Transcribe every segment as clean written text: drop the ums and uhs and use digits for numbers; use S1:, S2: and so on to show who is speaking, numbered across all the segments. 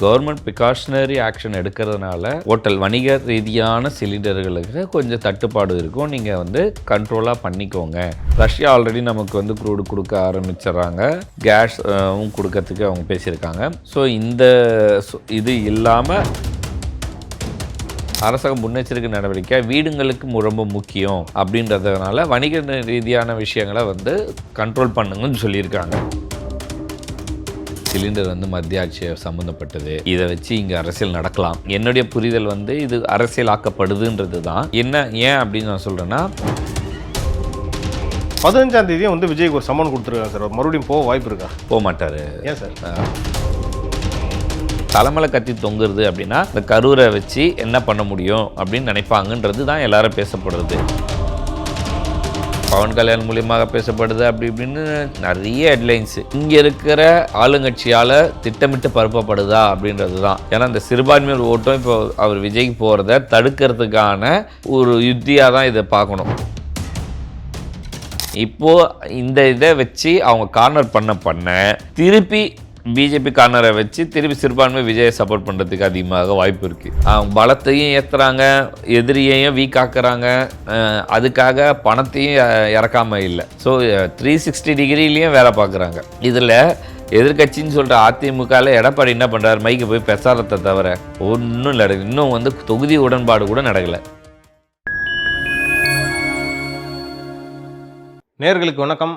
S1: Government precautionary action எடுக்கிறதுனால hotel வணிக ரீதியான சிலிண்டர்களுக்கு கொஞ்சம் தட்டுப்பாடு இருக்கும். நீங்கள் வந்து கண்ட்ரோலாக பண்ணிக்கோங்க. ரஷ்யா ஆல்ரெடி நமக்கு வந்து க்ரூடு கொடுக்க ஆரம்பிச்சிடறாங்க, கேஸும் கொடுக்கறதுக்கு அவங்க பேசியிருக்காங்க. ஸோ இது இல்லாமல் அரசாங்க முன்னெச்சரிக்கை நடவடிக்கை வீடுங்களுக்கு ரொம்ப முக்கியம் அப்படின்றதுனால வணிக ரீதியான விஷயங்களை வந்து கண்ட்ரோல் பண்ணுங்கன்னு சொல்லியிருக்காங்க. சிலிண்டர் வந்து மத்திய ஆட்சியை சம்மந்தப்பட்டது. இதை வச்சு இங்கே அரசியல் நடக்கலாம். என்னுடைய புரிதல் வந்து இது அரசியலாக்கப்படுதுன்றது தான். ஏன் அப்படின்னு நான் சொல்கிறேன்னா,
S2: 15ஆம் தேதியும் வந்து விஜய்க்கு ஒரு சம்மன் கொடுத்துருக்காங்க சார். மறுபடியும் போக வாய்ப்பு இருக்கா?
S1: போக மாட்டார்.
S2: ஏன் சார்?
S1: தலைமலை கத்தி தொங்குறது அப்படின்னா இந்த கரூரை வச்சு என்ன பண்ண முடியும் அப்படின்னு நினைப்பாங்கன்றது தான் எல்லாரும் பேசப்படுறது. பவன் கல்யாண் மூலியமாக பேசப்படுது அப்படி இப்படின்னு நிறைய ஹெட்லைன்ஸ். இங்கே இருக்கிற ஆளுங்கட்சியால் திட்டமிட்டு பரப்பப்படுதா அப்படின்றது தான். ஏன்னா இந்த சிறுபான்மையர் ஓட்டம் இப்போ அவர் விஜய்க்கு போகிறத தடுக்கிறதுக்கான ஒரு யுத்தியாக தான் இதை பார்க்கணும். இப்போது இந்த இதை வச்சு அவங்க கார்னர் பண்ண திருப்பி பிஜேபி கார்னரை வச்சு திருப்பி சிறுபான்மை விஜயை சப்போர்ட் பண்ணுறதுக்கு அதிகமாக வாய்ப்பு இருக்குது. அவங்க பலத்தையும் ஏற்றுறாங்க, எதிரியையும் வீக் ஆக்குறாங்க, அதுக்காக பணத்தையும் இறக்காமல் இல்லை. ஸோ 360 டிகிரிலையும் வேலை பார்க்குறாங்க. இதில் எதிர்கட்சின்னு சொல்கிற அதிமுகவில் எடப்பாடி என்ன பண்ணுறாரு? மைக்கு போய் பிரச்சாரத்தை தவிர ஒன்றும் நடக்கல. இன்னும் வந்து தொகுதி உடன்பாடு கூட நடக்கலை.
S2: நேயர்களுக்கு வணக்கம்.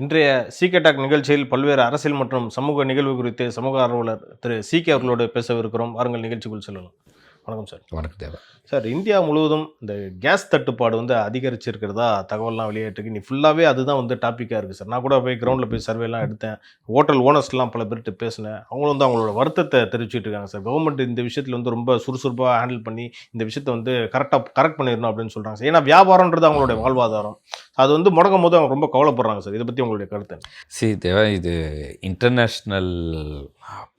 S2: இன்றைய சீகே டாக் நிகழ்ச்சியில் பல்வேறு அரசியல் மற்றும் சமூக நிகழ்வு குறித்து சமூக ஆர்வலர் திரு சீகே அவர்களோடு பேசவிருக்கிறோம். வாருங்கள் நிகழ்ச்சிக்குள் செல்லலாம். வணக்கம் சார்.
S1: வணக்கம் தேவா.
S2: சார், இந்தியா முழுவதும் இந்த கேஸ் தட்டுப்பாடு வந்து அதிகரிச்சிருக்கிறதா தகவல்லாம் வெளியேற்றுக்கு நீ ஃபுல்லாகவே அதுதான் வந்து டாப்பிக்காக இருக்குது சார். நான் கூட போய் கிரவுண்டில் போய் சர்வேலாம் எடுத்தேன். ஹோட்டல் ஓனர்ஸ்லாம் பல பேர்கிட்ட பேசினேன். அவங்களும் வந்து அவங்களோட வருத்தத்தை தெரிவிச்சுட்டு இருக்காங்க சார். கவர்மெண்ட் இந்த விஷயத்தில் வந்து ரொம்ப சுறுசுறுப்பாக ஹேண்டில் பண்ணி இந்த விஷயத்தை வந்து கரெக்ட் பண்ணிடணும் அப்படின்னு சொல்கிறாங்க சார். ஏன்னா வியாபாரன்றது அவங்களுடைய வாழ்வாதாரம். அது வந்து முடங்கும் போது அவங்க ரொம்ப கவலைப்படுறாங்க சார். இதை பற்றி உங்களுடைய கருத்து?
S1: தேவா, இது இன்டர்நேஷ்னல்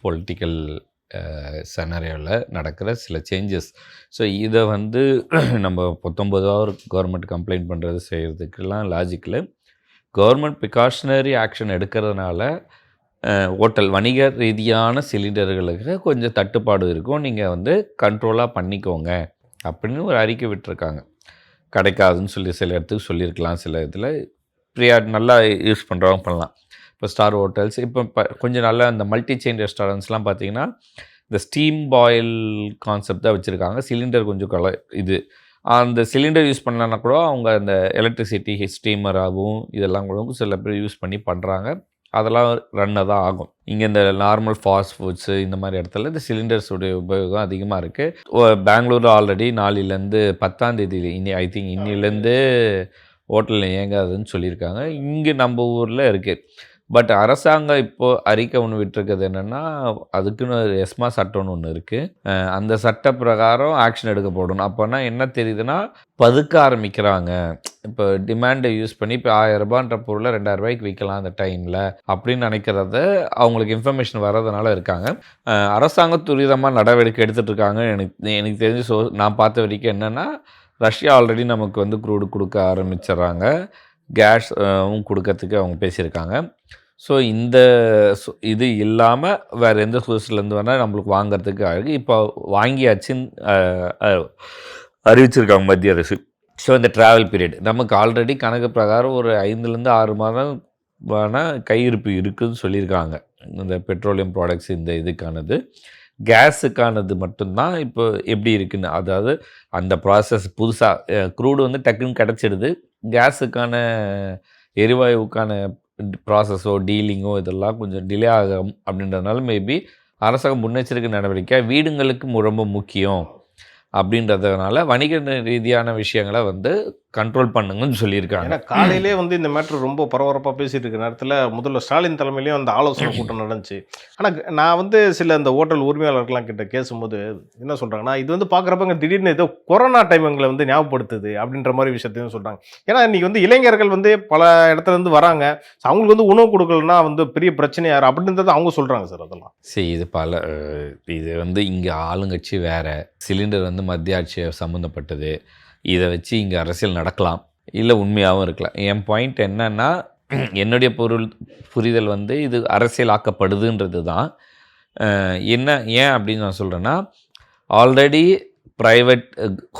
S1: பொலிட்டிக்கல் செனரியோவில் நடக்கிற சில சேஞ்சஸ். ஸோ இதை வந்து நம்ம 19 கவர்மெண்ட் கம்ப்ளைண்ட் பண்ணுறது செய்கிறதுக்கெல்லாம் லாஜிக்கில் கவர்மெண்ட் ப்ரிகாஷனரி ஆக்ஷன் எடுக்கிறதுனால ஹோட்டல் வணிக ரீதியான சிலிண்டர்களுக்கு கொஞ்சம் தட்டுப்பாடு இருக்கும். நீங்கள் வந்து கண்ட்ரோலாக பண்ணிக்கோங்க அப்படின்னு ஒரு அறிக்கை விட்டுருக்காங்க. கிடைக்காதுன்னு சொல்லி சில இடத்துக்கு சொல்லியிருக்கலாம். சில இதில் நல்லா யூஸ் பண்ணுறவங்க பண்ணலாம். இப்போ ஸ்டார் ஹோட்டல்ஸ் இப்போ கொஞ்சம் நல்லா இந்த மல்டி செயின் ரெஸ்டாரண்ட்ஸ்லாம் பார்த்திங்கன்னா இந்த ஸ்டீம் பாயில் கான்செப்ட் தான் வச்சுருக்காங்க. சிலிண்டர் கொஞ்சம் அந்த சிலிண்டர் யூஸ் பண்ணலன்னா கூட அவங்க அந்த எலக்ட்ரிசிட்டி ஸ்டீமராகவும் இதெல்லாம் கூட சில பேர் யூஸ் பண்ணி பண்ணுறாங்க. அதெல்லாம் ரன்னை தான் ஆகும். இங்கே இந்த நார்மல் ஃபாஸ்ட் ஃபுட்ஸு இந்த மாதிரி இடத்துல இந்த சிலிண்டர்ஸுடைய உபயோகம் அதிகமாக இருக்குது. பெங்களூரில் ஆல்ரெடி நாளிலேருந்து 10ஆம் தேதி ஐ திங்க் இன்னிலேருந்து ஹோட்டலில் இயங்காதுன்னு சொல்லியிருக்காங்க. இங்கே நம்ம ஊரில் இருக்குது. பட் அரசாங்கம் இப்போது அறிக்கை ஒன்று விட்டுருக்கிறது என்னென்னா, அதுக்குன்னு ஒரு எஸ்மா சட்டம்னு ஒன்று இருக்குது. அந்த சட்ட பிரகாரம் ஆக்ஷன் எடுக்க போடணும். அப்போனா என்ன தெரியுதுன்னா, பதுக்க ஆரம்பிக்கிறாங்க. இப்போ டிமாண்டை யூஸ் பண்ணி இப்போ 1000 ரூபான்ற பொருளை 2000 ரூபாய்க்கு விற்கலாம் அந்த டைமில் அப்படின்னு நினைக்கிறத அவங்களுக்கு இன்ஃபர்மேஷன் வர்றதுனால இருக்காங்க. அரசாங்கம் துரிதமாக நடவடிக்கை எடுத்துகிட்டு இருக்காங்க. எனக்கு தெரிஞ்சு நான் பார்த்த வரைக்கும் என்னென்னா, ரஷ்யா ஆல்ரெடி நமக்கு வந்து க்ரூடு கொடுக்க ஆரம்பிச்சிடறாங்க, கேஸும் கொடுக்கறதுக்கு அவங்க பேசியிருக்காங்க. ஸோ இது இல்லாமல் வேறு எந்த சோர்ஸ்லேருந்து வேணால் நம்மளுக்கு வாங்கிறதுக்கு அழகு இப்போ வாங்கியாச்சுன்னு அறிவிச்சிருக்காங்க மத்திய அரசு. ஸோ இந்த ட்ராவல் பீரியட் நமக்கு ஆல்ரெடி கணக்கு பிரகாரம் ஒரு 5லேருந்து 6 மாதம் வேணால் கையிருப்பு இருக்குதுன்னு சொல்லியிருக்காங்க. இந்த பெட்ரோலியம் ப்ராடக்ட்ஸ் இந்த இதுக்கானது. கேஸுக்கானது மட்டும்தான் இப்போ எப்படி இருக்குன்னு, அதாவது அந்த ப்ராசஸ் புதுசாக க்ரூடு வந்து டக்குன்னு கிடச்சிடுது. கேஸுக்கான எரிவாயுவுக்கான ப்ராசஸோ டீலிங்கோ இதெல்லாம் கொஞ்சம் டிலே ஆகும். அப்படின்றதுனால மேபி அரசாங்கம் முன்னெச்சரிக்கை நடவடிக்கை வீடுங்களுக்கு ரொம்ப முக்கியம் அப்படின்றதுனால வணிக ரீதியான விஷயங்களை வந்து கண்ட்ரோல் பண்ணுங்கன்னு சொல்லியிருக்காங்க.
S2: ஏன்னா காலையிலே வந்து இந்த மேட்ரு ரொம்ப பரபரப்பாக பேசிகிட்டு இருக்க நேரத்தில் முதல்வர் ஸ்டாலின் தலைமையிலேயும் அந்த ஆலோசனை கூட்டம் நடந்துச்சு. ஆனால் நான் வந்து சில இந்த ஹோட்டல் உரிமையாளர்கள்லாம் கிட்ட பேசும்போது என்ன சொல்கிறாங்கன்னா, இது வந்து பார்க்குறப்பங்க திடீர்னு ஏதோ கொரோனா டைம் எங்களை வந்து ஞாபகப்படுத்துது அப்படின்ற மாதிரி விஷயத்தையும் சொல்கிறாங்க. ஏன்னா இன்றைக்கி வந்து இளைஞர்கள் வந்து பல இடத்துலேருந்து வராங்க. அவங்களுக்கு வந்து உணவு கொடுக்கலன்னா வந்து பெரிய பிரச்சனை யார் அப்படின்றத அவங்க சொல்கிறாங்க சார். அதெல்லாம்
S1: இது வந்து இங்கே ஆளுங்கட்சி வேறு, சிலிண்டர் வந்து மத்திய ஆட்சியை சம்மந்தப்பட்டது. இதை வச்சு இங்கே அரசியல் நடக்கலாம், இல்லை உண்மையாகவும் இருக்கலாம். என் பாயிண்ட் என்னன்னா, என்னுடைய புரிதல் வந்து இது அரசியலாக்கப்படுதுன்றது தான். என்ன ஏன் அப்படின்னு நான் சொல்கிறேன்னா, ஆல்ரெடி ப்ரைவேட்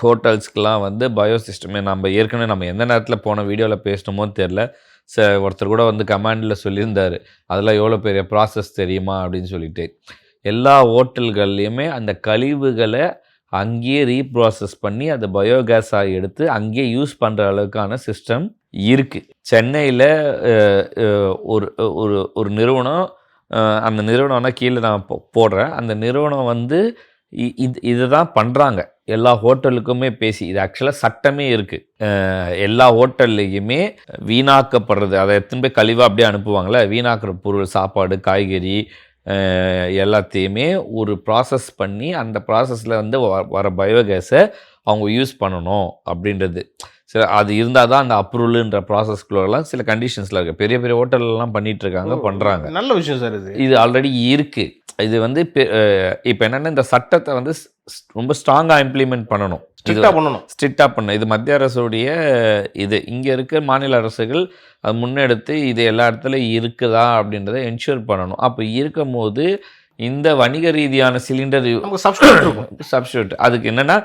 S1: ஹோட்டல்ஸ்க்கெலாம் வந்து பயோ சிஸ்டமே நம்ம ஏற்கனவே நம்ம எந்த நேரத்தில் போன வீடியோவில் பேசணுமோ தெரில. ஒருத்தர் கூட வந்து கமெண்டில் சொல்லியிருந்தார், அதெல்லாம் எவ்வளோ பெரிய ப்ராசஸ் தெரியுமா அப்படின்னு சொல்லிட்டு. எல்லா ஹோட்டல்கள்லேயுமே அந்த கழிவுகளை அங்கேயே ரீப்ராசஸ் பண்ணி அதை பயோகேஸாக எடுத்து அங்கேயே யூஸ் பண்ணுற அளவுக்கான சிஸ்டம் இருக்குது. சென்னையில் ஒரு ஒரு ஒரு நிறுவனம், அந்த நிறுவனம்னா கீழே நான் போடுறேன், அந்த நிறுவனம் வந்து இதை தான் பண்ணுறாங்க எல்லா ஹோட்டலுக்குமே பேசி. இது ஆக்சுவலாக சட்டமே இருக்குது. எல்லா ஹோட்டல்லையுமே வீணாக்கப்படுறது, அதை எத்தனை போய் கழிவாக அப்படியே அனுப்புவாங்களே, வீணாக்குற பொருள், சாப்பாடு, காய்கறி எல்லாத்தையுமே ஒரு ப்ராசஸ் பண்ணி அந்த ப்ராசஸில் வந்து வர பயோகேஸை அவங்க யூஸ் பண்ணணும் அப்படின்றது. சில அது இருந்தால் தான் அந்த அப்ரூவலுன்ற ப்ராசஸ்குள்ளெல்லாம் சில கண்டிஷன்ஸில் இருக்குது. பெரிய பெரிய ஹோட்டல்லாம் பண்ணிகிட்ருக்காங்க, பண்ணுறாங்க.
S2: நல்ல விஷயம் சார். இது ஆல்ரெடி
S1: இருக்குது. இது வந்து இப்போ என்னென்னா இந்த சட்டத்தை வந்து ரொம்ப ஸ்ட்ராங்காக இம்ப்ளிமெண்ட் பண்ணணும், ஸ்ட்ரிக்டாக பண்ணணும். இது மத்திய அரசுடைய இது. இங்கே இருக்க மாநில அரசுகள் அது முன்னெடுத்து இது எல்லா இடத்துலையும் இருக்குதா அப்படின்றத என்ஷூர் பண்ணணும். அப்போ இருக்கும் போது இந்த வணிக ரீதியான சிலிண்டர் சப்ஸ்டியூட் அதுக்கு என்னென்னா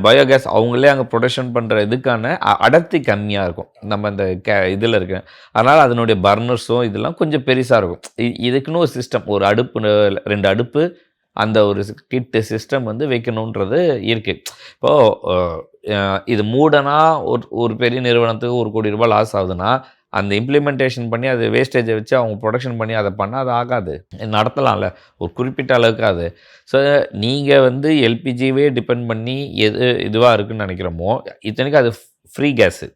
S1: பயோகேஸ் அவங்களே அங்கே ப்ரொடக்ஷன் பண்ணுற இதுக்கான அடர்த்தி கம்மியாக இருக்கும் நம்ம இந்த இதில் இருக்கு. அதனால் அதனுடைய பர்னர்ஸும் இதெல்லாம் கொஞ்சம் பெருசாக இருக்கும். இதுக்குன்னு ஒரு சிஸ்டம், ஒரு அடுப்பு, 2 அடுப்பு, அந்த ஒரு கிட்டு சிஸ்டம் வந்து வைக்கணுன்றது இருக்குது. இப்போது இது மூடனா ஒரு பெரிய நிறுவனத்துக்கு 1 கோடி ரூபாய் லாஸ் ஆகுதுன்னா அந்த இம்ப்ளிமெண்டேஷன் பண்ணி அது வேஸ்டேஜை வச்சு அவங்க ப்ரொடக்ஷன் பண்ணி அதை பண்ணால் அது ஆகாது, நடத்தலாம்ல ஒரு குறிப்பிட்ட அளவுக்கு அது. ஸோ நீங்கள் வந்து எல்பிஜிவே டிபெண்ட் பண்ணி இதுவாக இருக்குதுன்னு நினைக்கிறோமோ, இத்தனைக்கும் அது free gas,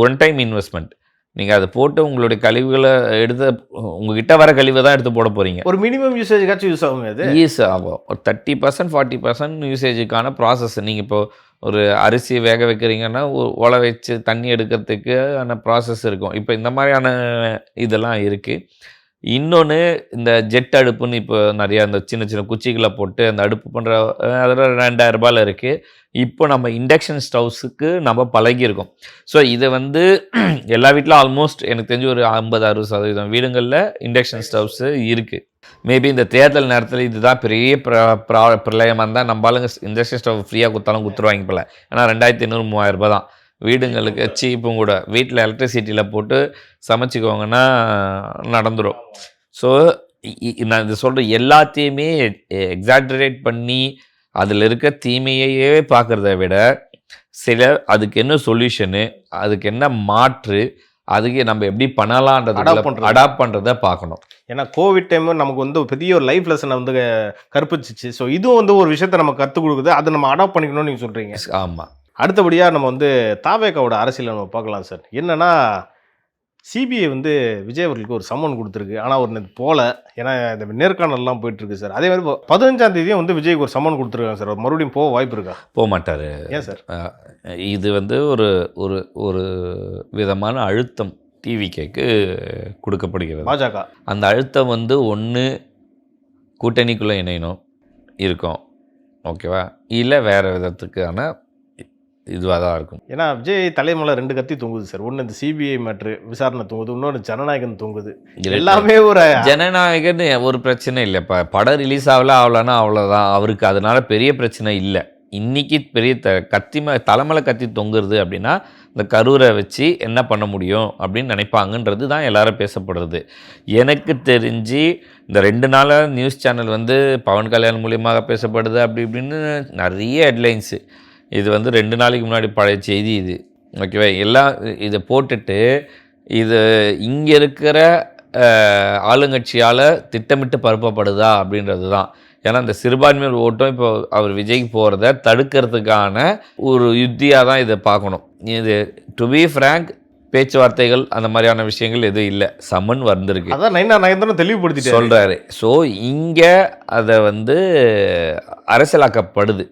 S1: one time investment. நீங்கள் அதை போட்டு உங்களுடைய கழிவுகளை எடுத்து உங்ககிட்ட வர கழிவை தான் எடுத்து போட போகிறீங்க.
S2: ஒரு மினிமம் யூசேஜுக்காச்சும் யூஸ் ஆகும். அது
S1: யூஸ் ஆகும். ஒரு 30% 40% யூசேஜுக்கான ப்ராசஸ். நீங்கள் இப்போ ஒரு அரிசி வேக வைக்கிறீங்கன்னா உலை வச்சு தண்ணி எடுக்கிறதுக்கு ஆன ப்ராசஸ் இருக்கும். இப்போ இந்த மாதிரியான இதெல்லாம் இருக்குது. இன்னொன்று இந்த ஜெட் அடுப்புன்னு இப்போ நிறையா அந்த சின்ன சின்ன குச்சிகளை போட்டு அந்த அடுப்பு பண்ணுற அதில் 2000 ரூபாயில் இருக்குது. இப்போ நம்ம இண்டக்ஷன் ஸ்டவ்ஸுக்கு நம்ம பழகியிருக்கோம். ஸோ இதை வந்து எல்லா வீட்டிலும் ஆல்மோஸ்ட் எனக்கு தெரிஞ்சு ஒரு 50-60% வீடுங்களில் இண்டக்ஷன் ஸ்டவ்ஸு இருக்குது. மேபி இந்த தேர்தல் நேரத்தில் இதுதான் பெரிய பிரளயமாக இருந்தால் நம்ம ஆளுங்க இண்டக்ஷன் ஸ்டவ் ஃப்ரீயாக கொடுத்தாலும் கொடுத்துருவாங்க போல. ஏன்னா 2500-3000 ரூபா தான் வீடுங்களுக்கு சீப்பும் கூட. வீட்டில் எலக்ட்ரிசிட்டியில் போட்டு சமைச்சிக்கோங்கன்னா நடந்துடும். ஸோ நான் இது சொல்கிற எல்லாத்தையுமே எக்ஸாக்டரேட் பண்ணி அதில் இருக்க தீமையையே பார்க்குறத விட அதுக்கு என்ன சொல்யூஷனு, அதுக்கு என்ன மாற்று, அதுக்கு நம்ம எப்படி பண்ணலான்றது அடாப்ட் பண்ணுறதை பார்க்கணும்.
S2: ஏன்னா கோவிட் டைம் நமக்கு வந்து பெரிய ஒரு லைஃப் லெசனை வந்து கற்பிச்சிச்சு. ஸோ இதுவும் வந்து ஒரு விஷயத்தை நம்ம கற்றுக் கொடுக்குது, அதை நம்ம அடாப்ட் பண்ணிக்கணும்னு நீங்கள் சொல்கிறீங்க.
S1: ஆமாம்.
S2: அடுத்தபடியாக நம்ம வந்து தாவேகாவோட அரசியலை நம்ம பார்க்கலாம் சார். என்னென்னா சிபிஐ வந்து விஜய் அவர்களுக்கு ஒரு சம்மன் கொடுத்துருக்கு. ஆனால் ஒரு போல, ஏன்னா இந்த நேர்காணல்லாம் போயிட்டுருக்கு சார். அதே மாதிரி 15ஆம் தேதியும் வந்து விஜய்க்கு ஒரு சம்மன் கொடுத்துருக்காங்க சார். மறுபடியும் போக வாய்ப்பு இருக்கா?
S1: போக மாட்டார்.
S2: ஏன் சார்?
S1: இது வந்து ஒரு ஒரு ஒரு விதமான அழுத்தம் டிவிகேக்கு கொடுக்கப்படுகிறது.
S2: பாஜக
S1: அந்த அழுத்தம் வந்து ஒன்று கூட்டணிக்குள்ளே இணையணும் இருக்கும், ஓகேவா, இல்லை வேறு விதத்துக்கான இதுவாக தான் இருக்கும்.
S2: ஏன்னா விஜய் தலைமையில 2 கத்தி தொங்குது சார். ஒன்று இந்த சிபிஐ மேட்ரு விசாரணை தொங்குது, இன்னொன்று ஜனநாயகன் தொங்குது. எல்லாமே ஒரு
S1: ஜனநாயகன் ஒரு பிரச்சனை இல்லை. இப்போ படம் ரிலீஸ் ஆகலன்னா அவ்வளோதான் அவருக்கு, அதனால பெரிய பிரச்சனை இல்லை. இன்றைக்கி பெரிய தலைமையில் கத்தி தொங்குறது அப்படின்னா இந்த கரூரை வச்சு என்ன பண்ண முடியும் அப்படின்னு நினைப்பாங்கன்றது தான் எல்லாரும் பேசப்படுறது. எனக்கு தெரிஞ்சு இந்த 2 நாளாக நியூஸ் சேனல் வந்து பவன் கல்யாண் மூலியமாக பேசப்படுது அப்படி இப்படின்னு நிறைய ஹெட்லைன்ஸு. இது வந்து 2 நாளைக்கு முன்னாடி பழைய செய்தி இது, ஓகேவா. எல்லாம் இதை போட்டுட்டு இது இங்கே இருக்கிற ஆளுங்கட்சியால் திட்டமிட்டு பரப்பப்படுதா அப்படின்றது தான். ஏன்னா இந்த சிறுபான்மையர் ஓட்டம் இப்போ அவர் விஜய்க்கு போகிறத தடுக்கிறதுக்கான ஒரு யுத்தியாக தான் இதை பார்க்கணும். இது டு பி ஃப்ராங்க் பேச்சுவார்த்தைகள் அந்த மாதிரியான விஷயங்கள் எதுவும் இல்லை. சம்மன் வந்திருக்கு,
S2: அதான் நயனார் தெளிவுபடுத்தி
S1: சொல்கிறாரு. ஸோ இங்கே அதை வந்து அரசியலாக்கப்படுது.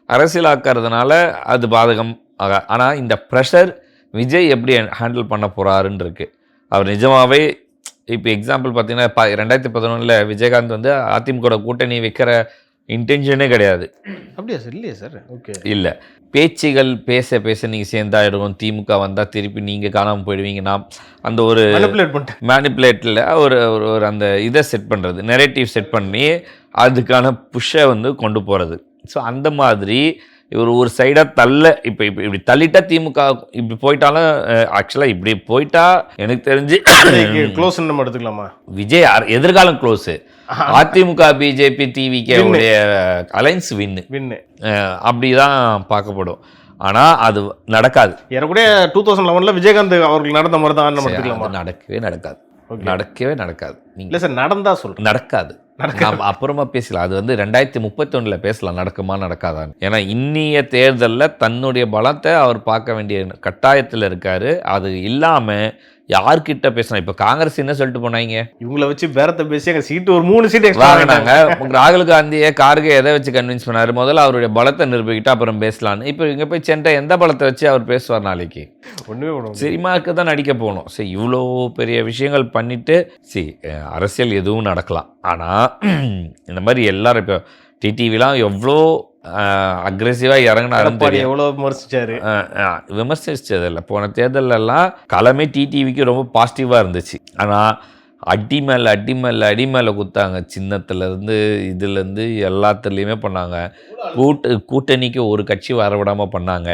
S1: அரசியலாக்கிறதுனால அது பாதகம் ஆக. ஆனால் இந்த ப்ரெஷர் விஜய் எப்படி ஹேண்டில் பண்ண போகிறாருன்னு இருக்குது. அவர் நிஜமாகவே இப்போ எக்ஸாம்பிள் பார்த்தீங்கன்னா 2011 விஜயகாந்த் வந்து அதிமுக கூட்டணி வைக்கிற இன்டென்ஷனே கிடையாது.
S2: அப்படியா சார்? இல்லையே சார். ஓகே.
S1: இல்லை, பேச்சுகள் பேச பேச நீங்கள் சேர்ந்தாயிடும், திமுக வந்தால் திருப்பி நீங்கள் காணாமல் போயிடுவீங்கன்னா அந்த ஒரு மேனிப்புலேட்டில் ஒரு ஒரு அந்த இதை செட் பண்ணுறது, நெரேட்டிவ் செட் பண்ணி அதுக்கான புஷ்ஷை வந்து கொண்டு போகிறது. ஸோ அந்த மாதிரி இவர் ஒரு சைடாக இப்போ இப்படி தள்ளிட்டா திமுக இப்படி போயிட்டாலும் ஆக்சுவலாக இப்படி போயிட்டா எனக்கு தெரிஞ்சு
S2: க்ளோஸ் நம்ம எடுத்துக்கலாமா?
S1: விஜய் எதிர்காலம் க்ளோஸு. அதிமுக பிஜேபி டிவிகே உடைய அலைன்ஸ் வின்னு அப்படிதான் பார்க்கப்படும். ஆனால் அது நடக்காது.
S2: ஏறக்கூடிய 2011 விஜயகாந்த் அவர்கள் நடந்த மாதிரி தான் நம்ம எடுத்துக்கலாமா?
S1: நடக்கவே நடக்காது.
S2: இல்லை சார், நடந்தா சொல்றேன்,
S1: நடக்காது. நம்ம அப்புறமா பேசலாம். அது வந்து 2031 பேசலாம் நடக்குமா நடக்காதான்னு. ஏன்னா இன்னிய தேர்தலில் தன்னுடைய பலத்தை அவர் பார்க்க வேண்டிய கட்டாயத்தில் இருக்காரு. அது இல்லாமல் யார்கிட்ட பேசணும்? இப்போ காங்கிரஸ் என்ன சொல்லிட்டு போனாங்க,
S2: இவங்கள வச்சு பேரத்தை பேசி எங்கள் சீட்டு ஒரு 3 சீட்டு
S1: வாங்கினாங்க. ராகுல் காந்தியை கார்கே எதை வச்சு கன்வின்ஸ் பண்ணாரு? முதல்ல அவருடைய பலத்தை நிரூபிக்கிட்டு அப்புறம் பேசலான்னு. இப்போ இங்கே போய் சென்னை எந்த பலத்தை வச்சு அவர் பேசுவார் நாளைக்கு? ஒன்றுமே சினிமாவுக்கு தான் நடிக்க போகணும். சரி, இவ்வளோ பெரிய விஷயங்கள் பண்ணிட்டு அரசியல் எதுவும் நடக்கலாம். ஆனால் இந்த மாதிரி எல்லாரும் இப்போ டிடிவிலாம் எவ்வளோ அக்ரெசிவாக இறங்கினாரு,
S2: எவ்வளோ
S1: விமர்சிச்சதில்லை. போன தேர்தலெல்லாம் களமே டிடிவிக்கு ரொம்ப பாசிட்டிவாக இருந்துச்சு. ஆனால் அடி மேலே குத்தாங்க. சின்னத்துலேருந்து இதுலேருந்து எல்லாத்துலேயுமே பண்ணாங்க. கூட்டணிக்கு ஒரு கட்சி வரவிடாமல் பண்ணாங்க.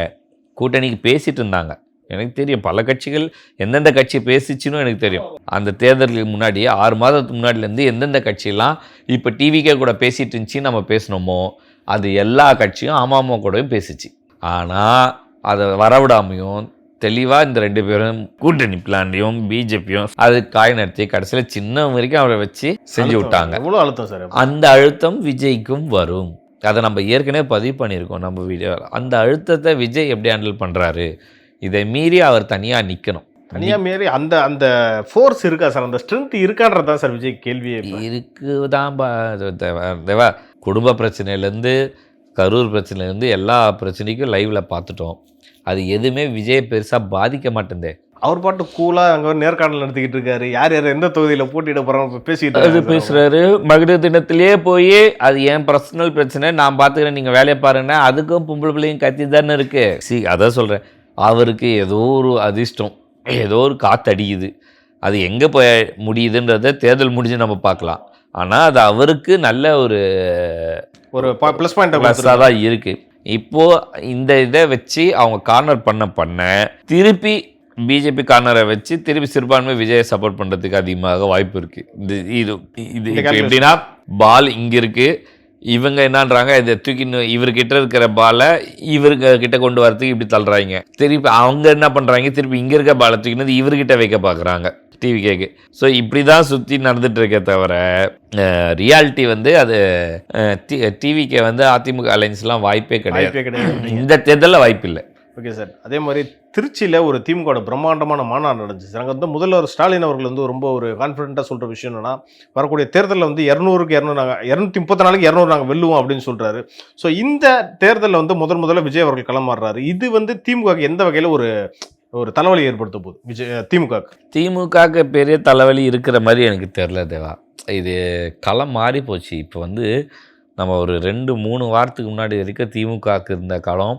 S1: கூட்டணிக்கு பேசிகிட்டு இருந்தாங்க. எனக்கு தெரியும் பல கட்சிகள் எந்தெந்த கட்சி பேசிச்சுன்னு எனக்கு தெரியும். அந்த தேர்தலுக்கு முன்னாடி 6 மாதத்துக்கு முன்னாடிலேருந்து எந்தெந்த கட்சியெல்லாம் இப்போ டிவிக்கே கூட பேசிகிட்டு இருந்துச்சு நம்ம பேசணுமோ அது எல்லா கட்சியும் அமமுக கூடயும் பேசிச்சு. ஆனால் அதை வரவிடாமையும் தெளிவாக இந்த 2 பேரும் கூட்டணி பிளான்லையும் பிஜேபியும் அது காய் நடத்தி கடைசியில் சின்ன வரைக்கும் அவரை வச்சு செஞ்சு விட்டாங்க.
S2: எவ்வளோ அழுத்தம் சார்? அந்த
S1: அழுத்தம் விஜய்க்கும் வரும். அதை நம்ம ஏற்கனவே பதிவு பண்ணியிருக்கோம் நம்ம வீடியோ. அந்த அழுத்தத்தை விஜய் எப்படி ஹேண்டில் பண்ணுறாரு? இதை மீறி அவர் தனியாக நிற்கணும்.
S2: தனியாக மீறி அந்த அந்த ஃபோர்ஸ் இருக்கா சார்? அந்த ஸ்ட்ரென்த் இருக்கான்றது தான் சார் விஜய் கேள்வியே.
S1: இருக்குதான் தேவா. குடும்ப பிரச்சனையிலேருந்து கரூர் பிரச்சனையிலேருந்து எல்லா பிரச்சனைக்கும் லைவில் பார்த்துட்டோம். அது எதுவுமே விஜய் பெருசாக பாதிக்க மாட்டேந்தே.
S2: அவர் பாட்டு கூலாக அங்கே நேர்காணல் நடத்திக்கிட்டு இருக்காரு. யார் எந்த தொகுதியில் போட்டியிட போகிறாங்க பேசிட்டு
S1: பேசுகிறாரு. மகளிர் தினத்திலே போய் அது என் பர்சனல் பிரச்சனை, நான் பார்த்துக்கிறேன், நீங்கள் வேலையை பாருங்கன்னா அதுக்கும் பொம்பளை பிள்ளையும் கத்தி தானே இருக்குது. அதான் சொல்கிறேன், அவருக்கு ஏதோ ஒரு அதிர்ஷ்டம், ஏதோ ஒரு காற்றடிக்குது. அது எங்கே போய் முடியுதுன்றதை தேர்தல் முடிஞ்சு நம்ம பார்க்கலாம். ஆனால் அது அவருக்கு நல்ல ஒரு
S2: ப்ளஸ் பாயிண்ட்
S1: ப்ளஸ்ஸாக தான் இருக்குது. இப்போது இந்த இதை வச்சு அவங்க கார்னர் பண்ண திருப்பி பிஜேபி கார்னரை வச்சு திருப்பி சிறுபான்மை விஜயை சப்போர்ட் பண்ணுறதுக்கு அதிகமாக வாய்ப்பு இருக்குது. இது எப்படின்னா பால் இங்கே இருக்குது, இவங்க என்னன்றாங்க இதை தூக்கி இவர்கிட்ட இருக்கிற பாலை இவர்கிட்ட கொண்டு வரதுக்கு இப்படி தள்ளுறாங்க. திருப்பி அவங்க என்ன பண்ணுறாங்க, திருப்பி இங்கே இருக்க பாலை தூக்கினது இவர்கிட்ட வைக்க பார்க்குறாங்க டிவிகேக்கு. ஸோ இப்படி தான் சுற்றி நடந்துட்டு இருக்கே தவிர ரியாலிட்டி வந்து அது டிவிக்கே வந்து அதிமுக அலைன்ஸ்லாம் வாய்ப்பே கிடையாது. இந்த தேர்தலில் வாய்ப்பு இல்லை.
S2: Okay sir. அதே மாதிரி திருச்சியில் ஒரு திமுக பிரம்மாண்டமான மாநாடு நடந்துச்சு. அங்கே வந்து முதல்வர் ஸ்டாலின் அவர்கள் வந்து ரொம்ப ஒரு கான்ஃபிடென்ட்டாக சொல்கிற விஷயம் என்னன்னா, வரக்கூடிய தேர்தலில் வந்து 200க்கு 200 நாங்கள் 234க்கு 200 நாங்கள் வெல்லுவோம் அப்படின்னு சொல்கிறாரு. ஸோ இந்த தேர்தலில் வந்து முதல்ல விஜய் அவர்கள் களமாடுறாரு. இது வந்து திமுகவுக்கு எந்த வகையில் ஒரு தலைவலி ஏற்படுத்த போகுது?
S1: திமுகவுக்கு பெரிய தலைவலி இருக்கிற மாதிரி எனக்கு தெரியல தேவா. இது களம் மாறி போச்சு. இப்போ வந்து நம்ம ஒரு 2-3 வாரத்துக்கு முன்னாடி வரைக்கும் திமுகவுக்கு இருந்த களம்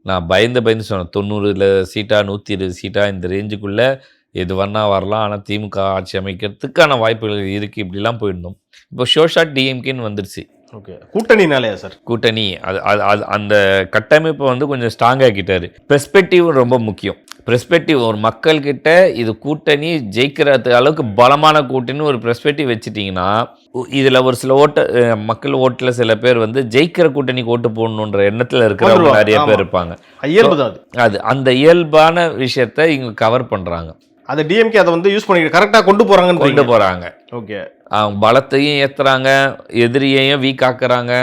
S1: நான் பயந்து சொன்னேன். 90 சீட்டா 120 சீட்டா இந்த ரேஞ்சுக்குள்ளே எது வேணா வரலாம், ஆனால் திமுக ஆட்சி அமைக்கிறதுக்கான வாய்ப்புகள் இருக்குது, இப்படிலாம் போயிருந்தோம். இப்போ ஷோஷாட் டிஎம்கேன்னு வந்துடுச்சு.
S2: ஓகே, கூட்டணினாலேயா சார்?
S1: கூட்டணி அது அந்த கட்டமைப்பை வந்து கொஞ்சம் ஸ்ட்ராங்காகிட்டாரு. பெர்ஸ்பெக்டிவ் ரொம்ப முக்கியம். பெர்ஸ்பெக்டிவ் ஒரு மக்கள்கிட்ட இது கூட்டணி ஜெயிக்கிறது அளவுக்கு பலமான கூட்டணி ஒரு பெர்ஸ்பெக்டிவ் வச்சுட்டிங்கன்னா, இதில் ஒரு சில மக்கள் ஓட்டில் சில பேர் வந்து ஜெயிக்கிற கூட்டணிக்கு ஓட்டு போடணுன்ற எண்ணத்தில் இருக்கிறவங்க நிறைய பேர் இருப்பாங்க. அது அந்த இயல்பான விஷயத்த இவங்க கவர் பண்ணுறாங்க.
S2: அது டிஎம்கே அதை வந்து யூஸ் பண்ணி கரெக்டாக கொண்டு போகிறாங்க. ஓகே,
S1: அவங்க பலத்தையும் ஏற்றுறாங்க, எதிரியையும் வீக் ஆக்குறாங்க,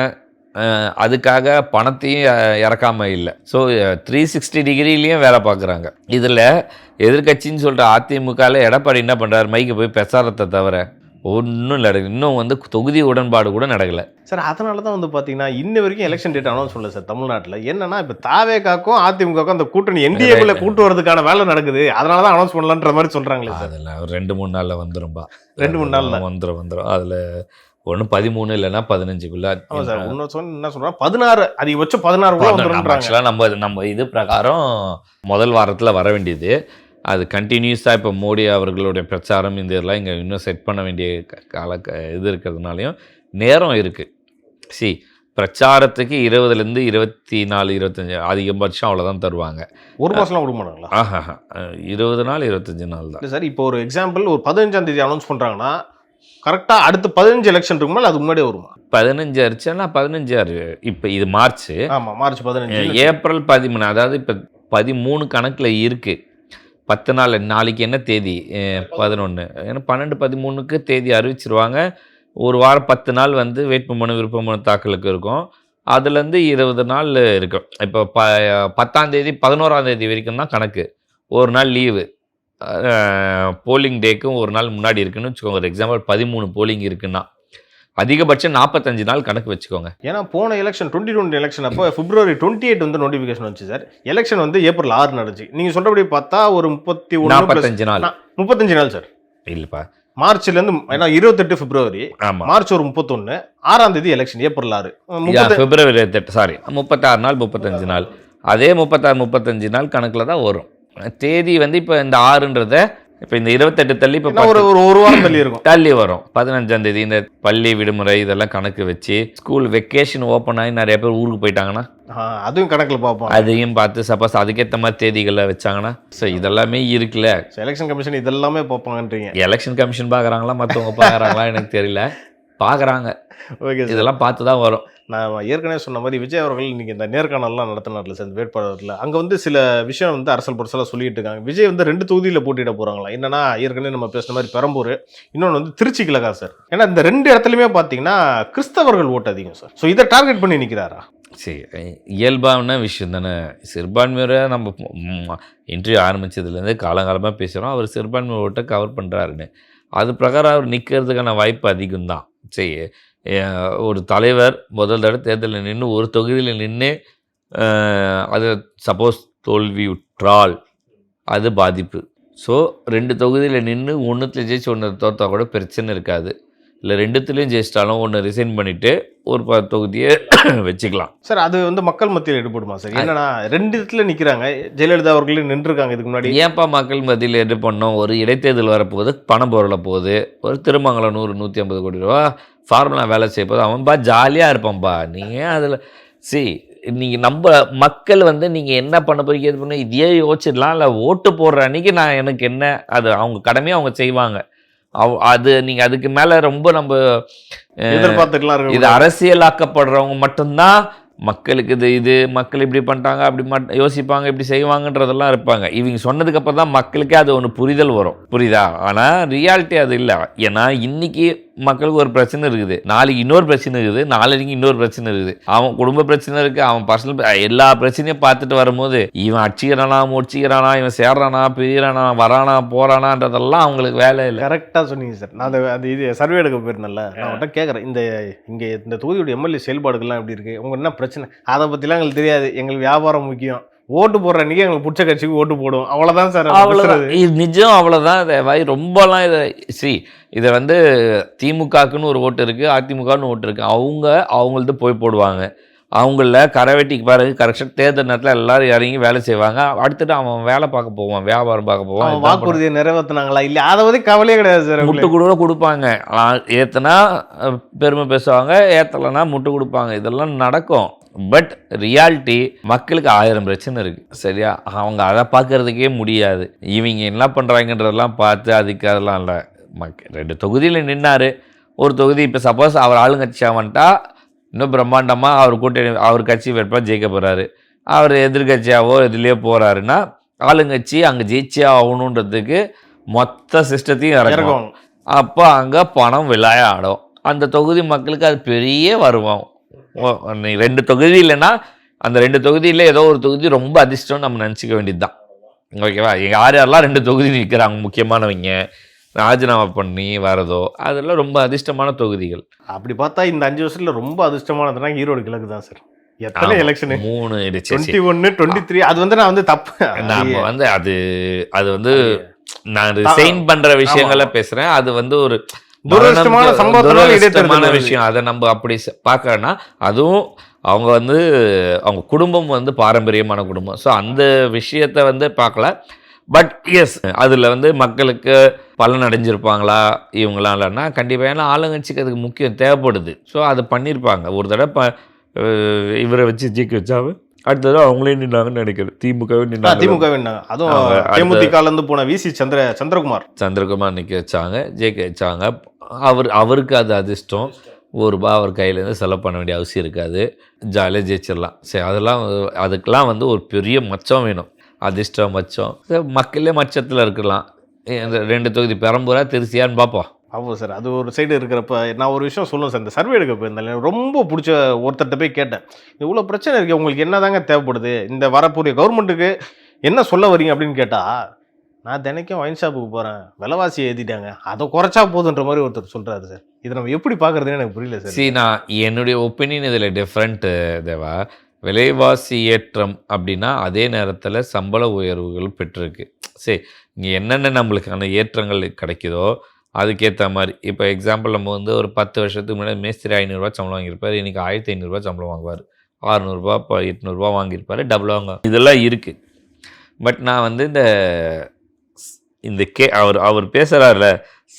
S1: அதுக்காக பணத்தையும் இறக்காம இல்லை. ஸோ 360 டிகிரிலையும் வேலை பார்க்குறாங்க. இதில் எதிர்கட்சின்னு சொல்கிற அதிமுகவில் எடப்பாடி என்ன பண்ணுறாரு, மைக்கு போய் பெசாரத்தை தவிர ஒன்றும் நடக்கல. இன்னும் வந்து தொகுதி உடன்பாடு கூட நடக்கலை
S2: சார். அதனால தான் வந்து பார்த்தீங்கன்னா இன்ன வரைக்கும் எலெக்ஷன் டேட் அனௌன்ஸ் பண்ணல சார் தமிழ்நாட்டில். என்னன்னா இப்போ தாவேக்காக்கும் அதிமுகக்கும் அந்த கூட்டணி என்டிஏக்குள்ளே கூட்டு வரதுக்கான வேலை நடக்குது. அதனால தான் அனௌன்ஸ் பண்ணலான்ற மாதிரி சொல்கிறாங்களே சார்.
S1: அதில் ஒரு 2-3 நாளில் வந்துரும்பா.
S2: 2-3 நாளில்
S1: வந்துடும். அதில் ஒன்று 13 இல்லைன்னா 15க்குள்ள.
S2: ஆமாம் சார். என்ன சொல்கிறேன் 16 அதிகபட்சம் 16 கூட வந்துடும்ன்றாங்க.
S1: ஆக்சுவலாக நம்ம இது பிரகாரம் முதல் வாரத்தில் வர வேண்டியது. அது கண்டினியூஸாக இப்போ மோடி அவர்களுடைய பிரச்சாரம் இந்த இதெல்லாம் இங்கே இன்னும் செட் பண்ண வேண்டிய இது இருக்கிறதுனாலையும் நேரம் இருக்குது. பிரச்சாரத்துக்கு 20லேருந்து 24, 25 அதிகபட்சம் அவ்வளோதான் தருவாங்க.
S2: ஒரு மாதம்லாம் விட மாட்டாங்களா?
S1: 20 நாள் 25 நாள் தான்.
S2: இல்லை சார், இப்போ ஒரு எக்ஸாம்பிள் ஒரு 15ஆம் தேதி அனௌன்ஸ் பண்ணுறாங்கன்னா கரெக்டாக அடுத்து 15 எலெக்ஷன் இருக்குமா, அது முன்னாடியே வருமா?
S1: 15 ஆச்சுன்னா 15 இப்போ இது மார்ச்.
S2: ஆமாம், மார்ச் 15.
S1: ஏப்ரல் 13, அதாவது இப்போ 13 கணக்கில் இருக்குது. 10 நாள். நாளைக்கு என்ன தேதி? 11. ஏன்னா 12, 13க்கு தேதி அறிவிச்சிருவாங்க. ஒரு வாரம் 10 நாள் வந்து வேட்புமனு விருப்பமனு தாக்கலுக்கு இருக்கும். அதுலேருந்து 20 நாள் இருக்கும். இப்போ 10ஆம் தேதி 11ஆம் தேதி வரைக்கும் தான் கணக்கு. ஒரு நாள் லீவு. போலிங் டேக்கும் ஒரு நாள் முன்னாடி இருக்குன்னு வச்சுக்கோங்க. ஒரு எக்ஸாம்பிள் 13 போலிங் இருக்குன்னா அதிகபட்சம் 45 நாள் கணக்கு வச்சுக்கோங்க.
S2: ஏன்னா போன எலெக்ஷன் 2020 எலெக்ஷன் அப்போ February 28 வந்து நோட்டிஃபிகேஷன் வந்துச்சு சார். எலெக்ஷன் வந்து April 6 நடந்துச்சு. நீங்கள் சொல்கிறபடி பார்த்தா ஒரு
S1: 45 நாள்.
S2: 35 நாள் சார்.
S1: இல்லைப்பா,
S2: மார்ச்லேருந்து ஏன்னா 28 February.
S1: ஆமாம்,
S2: மார்ச் ஒரு 31, 6ஆம் தேதி எலெக்ஷன் April 6.
S1: February 28, சாரி 36 நாள் 35 நாள். அதே 35 நாள் கணக்கில் தான் வரும். தேதி வந்து இப்போ இந்த 6ன்றத இப்போ இந்த 28 தள்ளி இப்போ
S2: ஒரு வாரம் தள்ளி இருக்கும்.
S1: தள்ளி வரும். 15ஆம் தேதி இந்த பள்ளி விடுமுறை இதெல்லாம் கணக்கு வச்சு ஸ்கூல் வெக்கேஷன் ஓப்பன் ஆகி நிறைய பேர் ஊருக்கு போயிட்டாங்கன்னா
S2: அதுவும் கணக்கில் பார்ப்போம்.
S1: அதையும் பார்த்து சப்போஸ் அதுக்கேற்ற மாதிரி தேதிகளில் வச்சாங்கன்னா ஸோ இதெல்லாமே இருக்குல்ல.
S2: எலெக்ஷன் கமிஷன் இதெல்லாமே பார்ப்பாங்கன்றீங்க.
S1: எலெக்ஷன் கமிஷன் பார்க்குறாங்களா மற்றவங்க பார்க்குறாங்களா எனக்கு தெரியல. பார்க்குறாங்க.
S2: ஓகே,
S1: இதெல்லாம் பார்த்து தான் வரும்.
S2: நான் ஏற்கனவே சொன்ன மாதிரி விஜய் அவர்கள் இன்றைக்கி இந்த நேர்காணல்லாம் நடத்தினார்ல சார், இந்த வேட்பாளர்களில் அங்கே வந்து சில விஷயம் வந்து அரசல் புரசலாக சொல்லிட்டு இருக்காங்க. விஜய் வந்து 2 தொகுதியில் போட்டியிட போகிறாங்களா. என்னன்னா ஏற்கனவே நம்ம பேசுன மாதிரி பெரம்பூர், இன்னொன்று வந்து திருச்சி கிழக்கா சார். ஏன்னா இந்த 2 இடத்துலையுமே பார்த்தீங்கன்னா கிறிஸ்தவர்கள் ஓட்டு அதிகம் சார். ஸோ இதை டார்கெட் பண்ணி நிற்கிறாரா?
S1: சரி, இயல்பான விஷயம் தானே. சிறுபான்மையோரை நம்ம இன்டர்வியூ ஆரம்பித்ததுலேருந்து காலங்காலமாக பேசுகிறோம். அவர் சிறுபான்மை ஓட்டை கவர் பண்ணுறாருன்னு. அது பிரகாரம் அவர் நிற்கிறதுக்கான வாய்ப்பு அதிகம்தான். சரி, ஒரு தலைவர் முதல் தடவை தேர்தலில் நின்று ஒரு தொகுதியில் நின்று அது சப்போஸ் தோல்வியுற்றால் அது பாதிப்பு. ஸோ 2 தொகுதியில் நின்று 1த்தில் ஜெயிச்சு 1 தோற்றா கூட பிரச்சனை இருக்காது. இல்லை 2த்துலேயும் ஜெயிச்சிட்டாலும் 1 ரிசைன் பண்ணிவிட்டு ஒரு தொகுதியை வச்சுக்கலாம்
S2: சார். அது வந்து மக்கள் மத்தியில் ஈடுபடுமா சார்? என்னன்னா 2 இடத்துல நிற்கிறாங்க. ஜெயலலிதா அவர்களே நின்றுருக்காங்க இதுக்கு முன்னாடி.
S1: ஏன்ப்பா மக்கள் மத்தியில் எது பண்ணோம்? ஒரு இடைத்தேர்தல் வரப்போகுது, பணம் பொருளை போகுது. ஒரு திருமங்கலம் 100-150 கோடி ரூபா ஃபார்முலா வேலை செய்ய போது அவன்பா ஜாலியாக இருப்பான்ப்பா. நீங்கள் அதில் நீங்கள் நம்ம மக்கள் வந்து நீங்கள் என்ன பண்ண போறீங்க இது பண்ண இதையே யோசிச்சிடலாம். இல்லை ஓட்டு போடுற அன்றைக்கி நான் எனக்கு என்ன அது அவங்க கடமையாக அவங்க செய்வாங்க. அது நீங்கள் அதுக்கு மேலே ரொம்ப நம்ம
S2: எதிர்பார்த்துக்கலாம்.
S1: இது அரசியலாக்கப்படுறவங்க மட்டும்தான் மக்களுக்கு இது மக்கள் இப்படி பண்ணிட்டாங்க அப்படி யோசிப்பாங்க இப்படி செய்வாங்கன்றதெல்லாம் இருப்பாங்க. இவங்க சொன்னதுக்கப்புறம் தான் மக்களுக்கே அது ஒன்று புரிதல் வரும். புரியுதா? ஆனால் ரியாலிட்டி அது இல்லை. ஏன்னா இன்னைக்கு மக்களுக்கு ஒரு பிரச்சனை இருக்குது, நாளைக்கு இன்னொரு பிரச்சனை இருக்குது, நாளைக்கு இன்னொரு பிரச்சனை இருக்குது. அவன் குடும்ப பிரச்சனை இருக்குது, அவன் பர்சனல் எல்லா பிரச்சனையும் பார்த்துட்டு வரும்போது இவன் அடிச்சுக்கிறானா முடிச்சுக்கிறானா, இவன் சேர்றானா பிரியிறானா வரானா போறானான்றதெல்லாம் அவங்களுக்கு வேலை இல்லை.
S2: கரெக்டாக சொன்னீங்க சார். நான் அது இது சர்வே எடுக்க போயிருந்தேன்ல, நான் அவன்கிட்ட கேட்குறேன் இங்கே இந்த தொகுதியோட எம்எல்ஏ செயல்பாடுகள்லாம் எப்படி இருக்குது, உங்களுக்கு என்ன பிரச்சனை, அதை பற்றிலாம் எங்களுக்கு தெரியாது, எங்களுக்கு வியாபாரம் முக்கியம், ஓட்டு போடுற அன்றைக்கி எங்களுக்கு பிடிச்ச கட்சிக்கு ஓட்டு போடுவோம், அவ்வளோதான் சார்.
S1: அவ்வளோதான், இது நிஜம், அவ்வளோதான். இதை ரொம்பலாம் இதை வந்து திமுகக்குன்னு ஒரு ஓட்டு இருக்குது, அதிமுகன்னு ஓட்டு இருக்குது. அவங்கள்ட்ட போய் போடுவாங்க. அவங்கள கரைவெட்டிக்கு பிறகு கரெக்டாக தேர்தல் நேரத்தில் எல்லாரும் இறங்கி வேலை செய்வாங்க. அடுத்துட்டு அவன் வேலை பார்க்க போவான், வியாபாரம் பார்க்க போவான்.
S2: வாக்குறுதியை நிறைவேற்றினாங்களா இல்லை அதை பற்றி கவலையே கிடையாது சார்.
S1: முட்டு கூட கொடுப்பாங்க. ஏற்றுனா பெருமை பேசுவாங்க, ஏற்றலைன்னா முட்டு கொடுப்பாங்க. இதெல்லாம் நடக்கும். பட் ரியாலிட்டி மக்களுக்கு 1000 பிரச்சனை இருக்குது. சரியா? அவங்க அதை பார்க்கறதுக்கே முடியாது. இவங்க என்ன பண்ணுறாங்கன்றதெல்லாம் பார்த்து அதுக்கு அதெல்லாம் இல்லை. 2 தொகுதியில் நின்னார். ஒரு தொகுதி இப்போ சப்போஸ் அவர் ஆளுங்கட்சியாக வந்துட்டா இன்னும் பிரம்மாண்டமாக அவர் கூட்டணி அவர் கட்சி வேட்பாளர் ஜெயிக்க போகிறாரு. அவர் எதிர்கட்சியாவோ இதுலேயே போகிறாருன்னா ஆளுங்கட்சி அங்கே ஜெயிச்சே ஆகணுன்றதுக்கு மொத்த சிஸ்டத்தையும் இறக்கும். அப்போ அங்கே பணம் விளையாடும். அந்த தொகுதி மக்களுக்கு அது பெரிய வருவாங்க. 2 தொகுதி இல்லைன்னா அந்த 2 தொகுதியில் ஏதோ ஒரு தொகுதி ரொம்ப அதிர்ஷ்டம் நம்ம நினச்சிக்க வேண்டியது தான். ஓகேவா? யாரெல்லாம் 2 தொகுதி நிற்கிறாங்க முக்கியமானவங்க ராஜினாமா பண்ணி வரதோ அதெல்லாம் ரொம்ப அதிர்ஷ்டமான தொகுதிகள்.
S2: அப்படி பார்த்தா இந்த 5 வருஷத்துல ரொம்ப அதிர்ஷ்டமானதுன்னா ஈரோடு கிழக்கு தான் சார். எத்தனை எலெக்ஷன்
S1: 3
S2: 21 23 அது வந்து நான் வந்து தப்பு
S1: நாம வந்து அது வந்து நான் ரிசைன் பண்ற விஷயங்கள பேசுறேன். அது வந்து ஒரு
S2: துரதிர்ஷ்டமான சம்பவத்தினால இடைத்தரகர்கள் வருது.
S1: விஷயம். அதை நம்ம அப்படி பார்க்கறோன்னா அதுவும் அவங்க வந்து அவங்க குடும்பம் வந்து பாரம்பரியமான குடும்பம். ஸோ அந்த விஷயத்தை வந்து பார்க்கல. பட் எஸ் அதில் வந்து மக்களுக்கு பலன் அடைஞ்சிருப்பாங்களா இவங்களாம் இல்லைன்னா கண்டிப்பாக, ஏன்னா ஆளுங்கட்சிக்கு அதுக்கு முக்கியம் தேவைப்படுது. ஸோ அதை பண்ணியிருப்பாங்க. ஒரு தடவை இவரை வச்சு ஜிக்கு வச்சாவே அடுத்த தடவை அவங்களே நின்னாங்கன்னு நினைக்கிறேன். திமுகவே நின்னாங்க.
S2: திமுகவே நின்னாங்க. அதுவும் தேமுதிகலேருந்து போன விசி சந்திரகுமார்
S1: நிற்க வச்சாங்க, ஜெயிக்க வச்சாங்க. அவருக்கு அது அதிர்ஷ்டம். ₹1 அவர் கையிலேருந்து செலவு பண்ண வேண்டிய அவசியம் இருக்காது. ஜாலியாக ஜெயிச்சிடலாம். சரி, அதுக்கெல்லாம் வந்து ஒரு பெரிய மச்சம் வேணும். அதிர்ஷ்டம் மச்சம். மக்களே மச்சத்தில் இருக்கலாம். 2 தொகுதி பெரம்பூரா திருச்சியான்னு பார்ப்போம்.
S2: ஆமாம் சார். அது ஒரு சைடு இருக்கிறப்ப நான் ஒரு விஷயம் சொல்லுவேன் சார். இந்த சர்வே எடுக்க போயிருந்தேன், எனக்கு ரொம்ப பிடிச்ச ஒருத்தர்கிட்ட போய் கேட்டேன், இவ்வளோ பிரச்சனை இருக்குது, உங்களுக்கு என்ன தாங்க தேவைப்படுது, இந்த வரக்கூடிய கவர்மெண்ட்டுக்கு என்ன சொல்ல வரீங்க அப்படின்னு கேட்டால், நான் தினைக்கும் ஒயின் ஷாப்புக்கு போகிறேன், விலைவாசி ஏற்றிட்டாங்க, அதை குறைச்சா போதுன்ற மாதிரி ஒருத்தர் சொல்கிறாரு சார். இதை நம்ம எப்படி பார்க்குறதுன்னு எனக்கு புரியல சார். நான்
S1: என்னுடைய ஒப்பீனியன் இதில் டிஃப்ரெண்ட்டு தேவா. விலைவாசி ஏற்றம் அப்படின்னா அதே நேரத்தில் சம்பள உயர்வுகள் பெற்றிருக்கு. சரி, இங்கே என்னென்ன நம்மளுக்கான ஏற்றங்கள் கிடைக்குதோ அதுக்கேற்ற மாதிரி. இப்போ எக்ஸாம்பிள் நம்ம வந்து ஒரு 10 வருஷத்துக்கு முன்னாடி மேஸ்திரி ₹500 சம்பளம் வாங்கியிருப்பார். இன்றைக்கி ₹1500 சம்பளம் வாங்குவார். ₹600 இப்போ ₹800 வாங்கியிருப்பார். டபுள் வாங்க இதெல்லாம் இருக்குது. பட் நான் வந்து இந்த அவர் பேசுகிறாருல,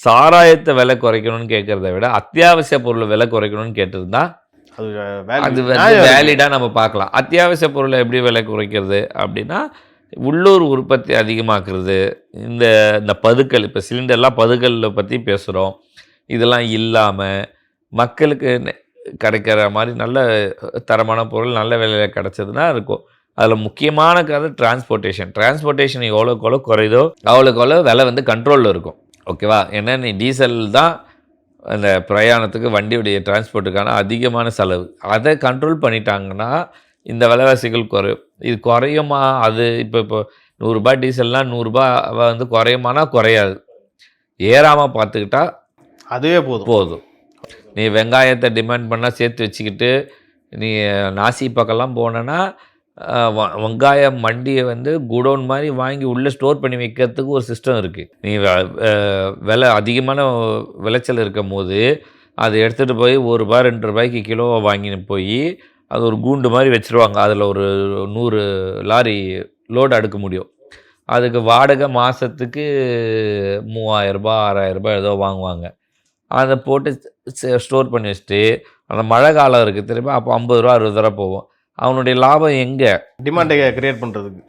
S1: சாராயத்தை விலை குறைக்கணும்னு கேட்குறத விட அத்தியாவசிய பொருளை விலை குறைக்கணும்னு கேட்டிருந்தா அது வந்து வேலிடாக நம்ம பார்க்கலாம். அத்தியாவசிய பொருளை எப்படி விலை குறைக்கிறது அப்படின்னா உள்ளூர் உற்பத்தி அதிகமாக்குறது. இந்த பதுக்கல், இப்போ சிலிண்டர்லாம் பதுக்கலில் பற்றி பேசுகிறோம். இதெல்லாம் இல்லாமல் மக்களுக்கு கிடைக்கிற மாதிரி நல்ல தரமான பொருள் நல்ல விலையில் கிடச்சதுன்னா இருக்கும். அதில் முக்கியமான கதை டிரான்ஸ்போர்ட்டேஷன் எவ்வளோக்கு குறையுதோ அவ்வளோக்கு விலை வந்து கண்ட்ரோலில் இருக்கும். ஓகேவா? ஏன்னா நீ டீசல் தான் அந்த பிரயாணத்துக்கு வண்டியுடைய டிரான்ஸ்போர்ட்டுக்கான அதிகமான செலவு. அதை கண்ட்ரோல் பண்ணிட்டாங்கன்னா இந்த விலைவாசிகள் குறையும். இது குறையுமா? அது இப்போ ₹100 டீசல்னால் ₹100 வந்து குறையுமானா குறையாது. ஏறாமல் பார்த்துக்கிட்டா
S2: அதுவே போதும்.
S1: நீ வெங்காயத்தை டிமாண்ட் பண்ணால் சேர்த்து வச்சுக்கிட்டு நீ நாசி பக்கம்லாம் போனேன்னா வெங்காயம் மண்டியை வந்து குடோன் மாதிரி வாங்கி உள்ளே ஸ்டோர் பண்ணி வைக்கிறதுக்கு ஒரு சிஸ்டம் இருக்குது. நீ விலை அதிகமான விளைச்சல் இருக்கும் போது அதை எடுத்துகிட்டு போய் ₹1 ₹2 கிலோவை வாங்கின்னு போய் அது ஒரு கூண்டு மாதிரி வச்சுருவாங்க. அதில் ஒரு 100 லாரி லோடு அடுக்க முடியும். அதுக்கு வாடகை மாதத்துக்கு ₹3000 ₹6000 ஏதோ வாங்குவாங்க. அதை போட்டு ஸ்டோர் பண்ணி வச்சுட்டு அந்த மழை காலம் இருக்குது தெரியுமா, அப்போ ₹50 ₹60 போகும். அவனுடைய லாபம் எங்கே?
S2: டிமாண்டை கிரியேட் பண்ணுறதுக்கு.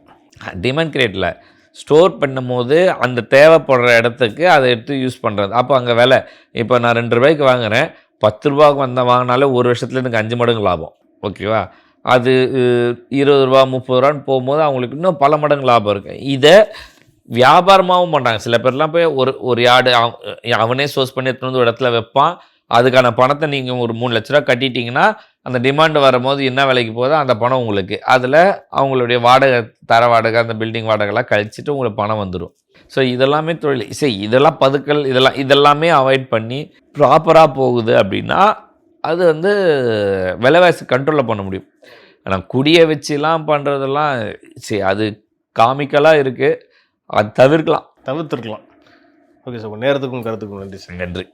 S1: டிமாண்ட் கிரியேட்டில் ஸ்டோர் பண்ணும் போது அந்த தேவைப்படுற இடத்துக்கு அதை எடுத்து யூஸ் பண்ணுறது. அப்போ அங்கே விலை இப்போ நான் ₹2 வாங்குகிறேன், ₹10 வாங்கினாலே ஒரு வருஷத்துல எனக்கு 5 மடங்கு லாபம். ஓகேவா? அது ₹20 ₹30 போகும்போது அவங்களுக்கு இன்னும் பல மடங்கு லாபம் இருக்குது. இதை வியாபாரமாகவும் பண்ணுறாங்க. சில பேர்லாம் போய் ஒரு யார்டு அவனே சோர்ஸ் பண்ணி எடுத்துகிட்டு வந்து ஒரு இடத்துல வைப்பான். அதுக்கான பணத்தை நீங்கள் ஒரு ₹3,00,000 கட்டிட்டிங்கன்னா அந்த டிமாண்டு வரும்போது என்ன விலைக்கு போதோ அந்த பணம் உங்களுக்கு, அதில் அவங்களுடைய வாடகை, தர வாடகை, அந்த பில்டிங் வாடகைலாம் கழிச்சிட்டு உங்களுக்கு பணம் வந்துடும். ஸோ இதெல்லாமே தொழில். சரி, இதெல்லாம் பதுக்கல், இதெல்லாமே அவாய்ட் பண்ணி ப்ராப்பராக போகுது அப்படின்னா அது வந்து விலைவாசி கண்ட்ரோலில் பண்ண முடியும். ஆனால் குடியை வச்சுலாம் பண்ணுறதெல்லாம் சரி, அது காமிக்கலாக இருக்குது. அது தவிர்த்துருக்கலாம்.
S2: ஓகே சார், நேரத்துக்கும் கருத்துக்கும் நன்றி சார்.
S1: நன்றி.